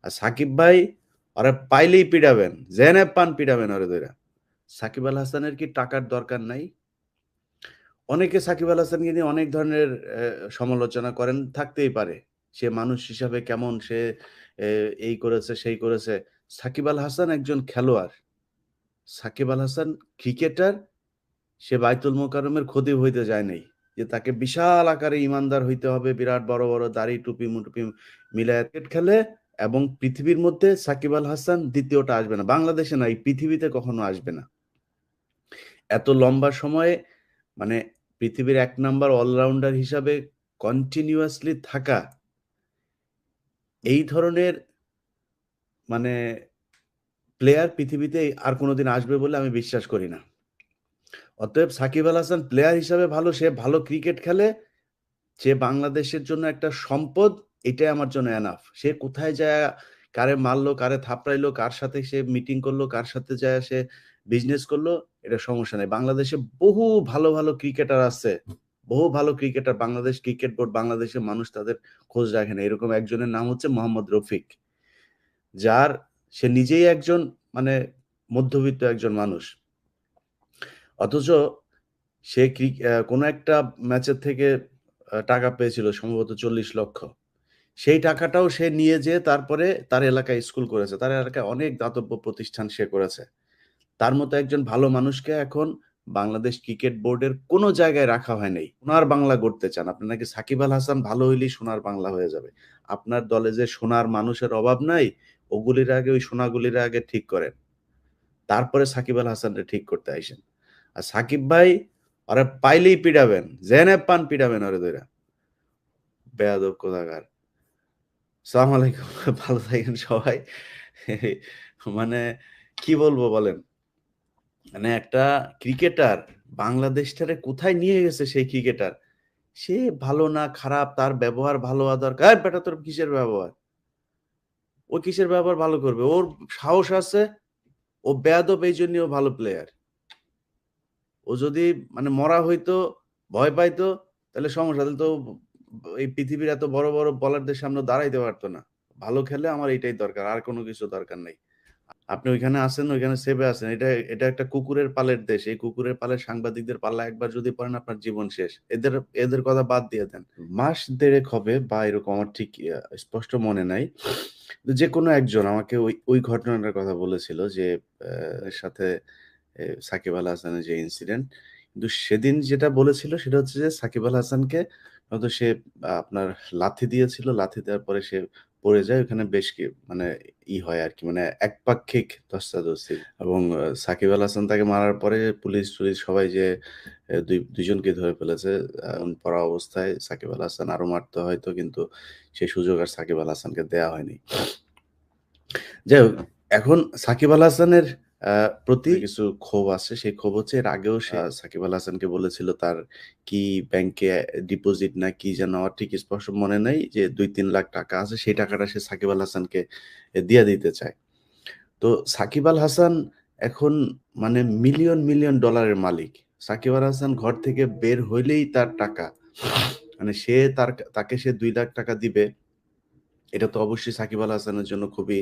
আর সাকিব ভাই ওরে পাইলেই পিডাবেন, যেনে পান পিডাবেন ওরে ধইরা। সাকিব আল হাসানের কি টাকার দরকার নাই? অনেকে সাকিব আল হাসানকে নিয়ে অনেক ধরনের সমালোচনা করেন, থাকতেই পারে। সে মানুষ হিসাবে কেমন, সে এ এই করেছে, সেই করেছে। সাকিব আল হাসান একজন খেলোয়াড়। সাকিব আল হাসান ক্রিকেটার, সে বায়তুল মোকাররমের খতিব হইতে যায় নাই। যে তাকে বিশাল আকারে ঈমানদার হইতে হবে, বিরাট বড়, বড় দাড়ি, টুপি-মুটুপি মিলায়া ক্রিকেট খেলে এবং পৃথিবীর মধ্যে সাকিব আল হাসান ২য় টা আসবে না। বাংলাদেশে না, এই পৃথিবীতে কখনো আসবে না। এত লম্বা সময়ে মানে পৃথিবীর ১ নাম্বার অলরাউন্ডার হিসাবে কন্টিনিউয়াসলি থাকা, এই ধরনের মানে প্লেয়ার পৃথিবীতে আর কোনদিন আসবে বলে আমি বিশ্বাস করি না। অতএব সাকিব আল হাসান প্লেয়ার হিসাবে ভালো, সে ভালো ক্রিকেট খেলে, সে বাংলাদেশের জন্য একটা সম্পদ, এটাই আমার জন্য এনাফ। সে কোথায় যায়া কারে মারলো, কারে থাপড়াইলো, কার সাথে সে মিটিং করলো, কার সাথে যায়া সে বিজনেস করলো, এটা সমস্যা নাই। বাংলাদেশে বহু ভালো, ভালো ক্রিকেটার আছে। বহু ভালো ক্রিকেটার, বাংলাদেশ ক্রিকেট বোর্ড, বাংলাদেশের মানুষ তাদের খোঁজ রাখে না। এরকম একজনের নাম হচ্ছে মোহাম্মদ রফিক। যার সে নিজেই একজন মানে মধ্যবিত্ত একজন মানুষ। অথচ সে কোনো একটা ম্যাচের থেকে টাকা পেয়েছিল সম্ভবত ৪০ লক্ষ। সেই টাকাটাও সে নিয়ে যেয়ে তারপরে তার এলাকায় স্কুল করেছে। তার এলাকায় অনেক দাতব্য প্রতিষ্ঠান সে করেছে। তার মতো একজন ভালো মানুষকে এখন বাংলাদেশ ক্রিকেট বোর্ডের কোনো জায়গায় রাখা হয় নাই। সোনার বাংলা গড়তে চান। আপনি নাকি সাকিব আল হাসান ভালো হইলেই সোনার বাংলা হয়ে যাবে। আপনার দলে যে সোনার মানুষের অভাব নাই, ওগুলির আগে ওই সোনাগুলির আগে ঠিক করেন। তারপরে সাকিব আল হাসানরে ঠিক করতে আইসেন। আর সাকিব ভাই ওরে পাইলেই পিডাবেন, যেনে পান পিডাবেন ওরে ধইরা। বেয়াদব কোথাকার। সালাম আলাইকুম। ভালো থাকেন সবাই। মানে কি বলবো বলেন? মানে একটা ক্রিকেটার বাংলাদেশটারে কোথায় নিয়ে গেছে সেই ক্রিকেটার? সে ভালো না খারাপ, তার ব্যবহার ভালো হওয়া দরকার। এই বেটা তোর কিসের ব্যবহার? ও কিসের ব্যবহার ভালো করবে? ওর সাহস আছে, ও বেয়াদব এইজন্যই ও ভালো প্লেয়ার। ও যদি মানে মরা হইতো, ভয় পাইতো, তাহলে সমস্যা। তাহলে তো এই পৃথিবীর এত বড়, বড় বোলারদের সামনে দাঁড়াইতে পারত না। ভালো খেলে আমার এইটাই দরকার। আর কোন কিছু দরকার নাই। আপনি ওইখানে আছেন, ওইখানে সেভে আছেন। এটা একটা কুকুরের পালের দেশ। এই কুকুরের পালের সাংবাদিকদের পাল্লায় একবার যদি পড়েন আপনার জীবন শেষ। এদের কথা বাদ দিয়ে দেন। মাস ১.৫ হবে বা এরকম, আমার ঠিক স্পষ্ট মনে নাই। যেকোনো একজন আমাকে ওই ঘটনাটার কথা বলেছিল যে এর সাথে সাকিব আল হাসানের যে ইনসিডেন্ট। কিন্তু সেদিন যেটা বলেছিল সেটা হচ্ছে যে সাকিব আল হাসানকে হয়তো সে আপনার লাথি দিয়েছিল। লাথি দেওয়ার পরে সে পড়ে যায়। ওখানে বেশ মানে হয় আরকি, মানে একপাক্ষিক ধস্তাধস্তি। এবং সাকিব আল হাসান তাকে মারার পরে পুলিশ-টুলিশ সবাই যেয়ে ২ জনকে ধরে ফেলেছে। পড়া অবস্থায় সাকিব আল হাসান আরো মারতে হয়তো, কিন্তু সেই সুযোগ আর সাকিব আল হাসানকে দেয়া হয়নি। যাই হোক, এখন সাকিব আল হাসানের আ প্রতি কিছু ক্ষোভ আছে। সেই ক্ষোভ হচ্ছে এর আগেও সে সাকিব আল হাসানকে বলেছিল তার কি ব্যাংকে ডিপোজিট না কি যেন, আমার ঠিক স্পষ্ট মনে নাই, যে ২-৩ লাখ টাকা আছে। সেই টাকাটা সে সাকিব আল হাসানকে দিয়া দিতে চায়। তো সাকিব আল হাসান এখন মানে মিলিয়ন, মিলিয়ন ডলারের মালিক। সাকিব আল হাসান ঘর থেকে বের হইলেই তার টাকা। মানে সে তাকে সে ৳২,০০,০০০ দিবে। এটা তো অবশ্যই সাকিব আল হাসানের জন্য খুবই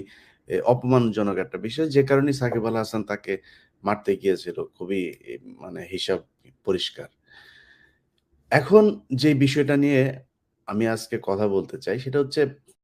অপমানজনক একটা বিষয়। যে কারণে সাকিব আল হাসান তাকে মারতে গিয়েছিল। খুবই মানে হিসাব পরিষ্কার। এখন যে বিষয়টা নিয়ে আমি আজকে কথা বলতে চাই সেটা হচ্ছে